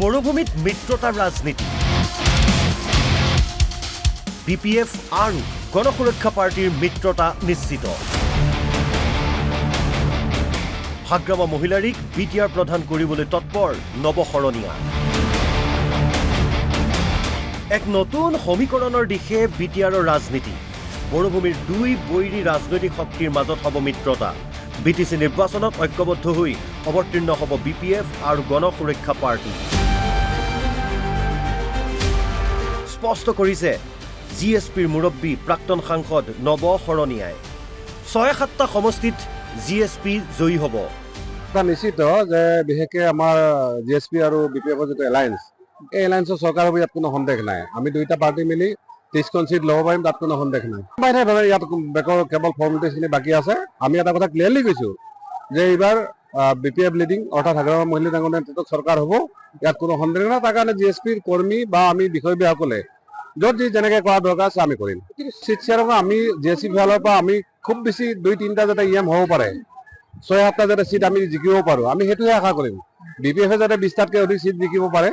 বড়ভূমিত মিত্ৰতাৰ ৰাজনীতি BPF আৰু গণসুৰক্ষা পাৰ্টিৰ মিত্ৰতা নিশ্চিত হাগ্ৰামা মহিলাৰীক বিটিআৰ প্ৰদান কৰিবলৈ তৎপৰ নৱশৰণীয়া এক নতুন সমীকৰণৰ দিশে বিটিআৰৰ ৰাজনীতি বড়ভূমিৰ দুই বৈৰী ৰাজনৈতিক শক্তিৰ মাজত হ'ব মিত্ৰতা BTC নিৰ্বাচনত ঐক্যবদ্ধ হৈ অৱতীৰ্ণ হ'ব BPF আৰু গণসুৰক্ষা পাৰ্টি স্পষ্ট কৰিছে GSPৰ মুৰব্বী প্ৰাক্তন সাংসদ নৱশৰণীয়াই ৬-৭টা সমষ্টিত GSP জয়ী হ'ব নিশ্চিত যে বিশেষকৈ আমাৰ GSP আৰু BPFৰ যিটো এলায়েন্স এই এলায়েন্সৰ চৰকাৰ হ'ব ইয়াত কোনো সন্দেহ নাই আমি দুইটা পাৰ্টি মিলি 30খন চিট ল'ব পাৰিম তাত কোনো সন্দেহ নাই ইয়াত কেৱল ফৰ্মেলিটিছখিনি বাকী আছে আমি এটা কথা ক্লিয়াৰলি কৈছোঁ যে এইবাৰ BPF লিডিং অৰ্থাৎ হাগ্ৰামা মহিলা ডাঙৰ নেতৃত্বত চৰকাৰ হ'ব ইয়াত কোনো সন্দেহ নাই তাৰ কাৰণে GSPৰ কৰ্মী বা আমি বিষয়ববীয়াসকলে য'ত যি যেনেকৈ কৰা দৰকাৰ আছে আমি কৰিম কিন্তু চিট শ্বেয়াৰক আমি GSP ফালৰ পৰা আমি খুব বেছি 2-3টা যাতে EM হ'ব পাৰে 6-7টা যাতে চিট আমি জিকিব পাৰোঁ আমি সেইটোহে আশা কৰিম BPFে যাতে 20টাতকৈ অধিক চিট জিকিব পাৰে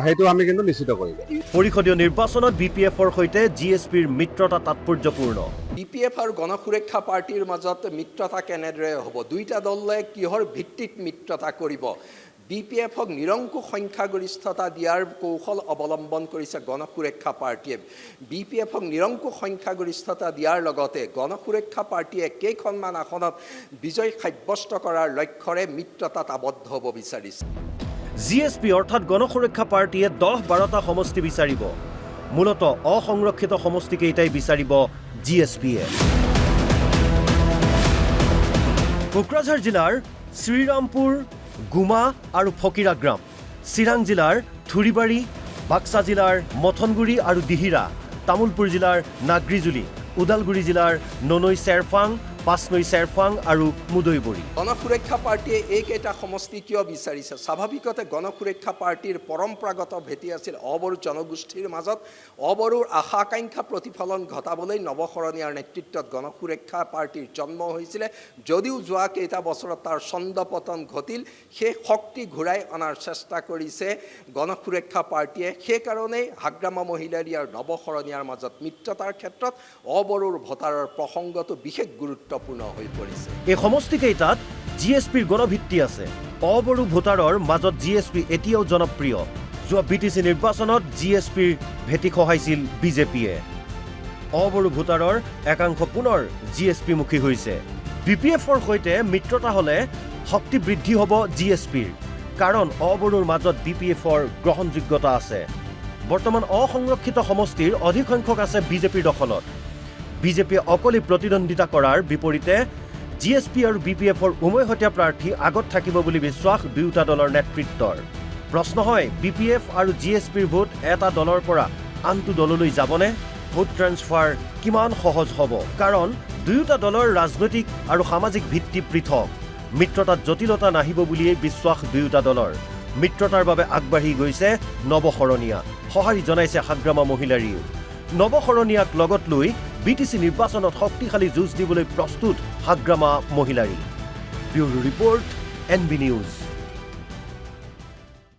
সেইটো আমি কিন্তু নিশ্চিত কৰিম পৰিষদীয় নিৰ্বাচনত BPFৰ সৈতে GSPৰ মিত্ৰতা তাৎপৰ্যপূৰ্ণ BPF আৰু গণসুৰক্ষা পাৰ্টিৰ মাজত মিত্ৰতা কেনেদৰে হ'ব দুইটা দলে কিহৰ ভিত্তিত মিত্ৰতা কৰিব BPFক নিৰংকুশ সংখ্যাগৰিষ্ঠতা দিয়াৰ কৌশল অৱলম্বন কৰিছে গণসুৰক্ষা পাৰ্টিয়ে BPFক নিৰংকুশ সংখ্যাগৰিষ্ঠতা দিয়াৰ লগতে গণসুৰক্ষা পাৰ্টিয়ে কেইখনমান আসনত বিজয় সাব্যস্ত কৰাৰ লক্ষ্যৰে মিত্ৰতাত আবদ্ধ হ'ব বিচাৰিছে GSP অৰ্থাৎ গণসুৰক্ষা পাৰ্টিয়ে 10-12টা সমষ্টি বিচাৰিব মূলতঃ অসংৰক্ষিত সমষ্টিকেইটাই বিচাৰিব GSPয়ে কোকৰাঝাৰ জিলাৰ শ্ৰীৰামপুৰ গুমা আৰু ফকিৰাগ্ৰাম চিৰাং জিলাৰ থুৰিবাৰী বাক্সা জিলাৰ মথনগুৰি আৰু দিহিৰা তামুলপুৰ জিলাৰ নাগ্ৰিজুলি ওদালগুৰি জিলাৰ ননৈ চেৰফাং পাঁচনৈ চেৰফাং আৰু মুদৈবৰী গণসুৰক্ষা পাৰ্টিয়ে এইকেইটা সমষ্টি কিয় বিচাৰিছে স্বাভাৱিকতে গণসুৰক্ষা পাৰ্টিৰ পৰম্পৰাগত ভেটি আছিল অবড়ো জনগোষ্ঠীৰ মাজত অবড়োৰ আশা আকাংক্ষা প্ৰতিফলন ঘটাবলৈ নৱশৰণীয়াৰ নেতৃত্বত গণসুৰক্ষা পাৰ্টিৰ জন্ম হৈছিলে যদিও যোৱা কেইটা বছৰত তাৰ ছন্দপতন ঘটিল সেই শক্তি ঘূৰাই অনাৰ চেষ্টা কৰিছে গণসুৰক্ষা পাৰ্টিয়ে সেইকাৰণেই হাগ্ৰামা মহিলাৰী আৰু নৱশৰণীয়াৰ মাজত মিত্ৰতাৰ ক্ষেত্ৰত অবড়োৰ ভোটাৰৰ প্ৰসংগটো বিশেষ গুৰুত্ব এই সমষ্টিকেইটাত GSPৰ গণভিত্তি আছে অবড়ো ভোটাৰৰ মাজত GSP এতিয়াও জনপ্ৰিয় যোৱা BTC নিৰ্বাচনত GSPৰ ভেটি খহাইছিল BJPয়ে অবড়ো ভোটাৰৰ একাংশ পুনৰ GSP মুখী হৈছে BPFৰ সৈতে মিত্ৰতা হ'লে শক্তি বৃদ্ধি হ'ব GSPৰ কাৰণ অবড়োৰ মাজত BPFৰ গ্ৰহণযোগ্যতা আছে বৰ্তমান অসংৰক্ষিত সমষ্টিৰ অধিক সংখ্যক আছে BJPৰ দখলত BJPয়ে অকলে প্ৰতিদ্বন্দ্বিতা কৰাৰ বিপৰীতে GSP আৰু BPFৰ উমৈহতীয়া প্ৰাৰ্থী আগত থাকিব বুলি বিশ্বাস দুয়োটা দলৰ নেতৃত্বৰ প্ৰশ্ন হয় BPF আৰু GSPৰ ভোট এটা দলৰ পৰা আনটো দললৈ যাবনে ভোট ট্ৰান্সফাৰ কিমান সহজ হ'ব কাৰণ দুয়োটা দলৰ ৰাজনৈতিক আৰু সামাজিক ভিত্তি পৃথক মিত্ৰতাত জটিলতা নাহিব বুলিয়েই বিশ্বাস দুয়োটা দলৰ মিত্ৰতাৰ বাবে আগবাঢ়ি গৈছে নৱশৰণীয়া সঁহাৰি জনাইছে হাগ্ৰামা মহিলাৰীও নৱশৰণীয়াক লগত লৈ BTC নিৰ্বাচনত শক্তিশালী যুঁজ দিবলৈ প্ৰস্তুত Hagrama Mohilary bureau report NB news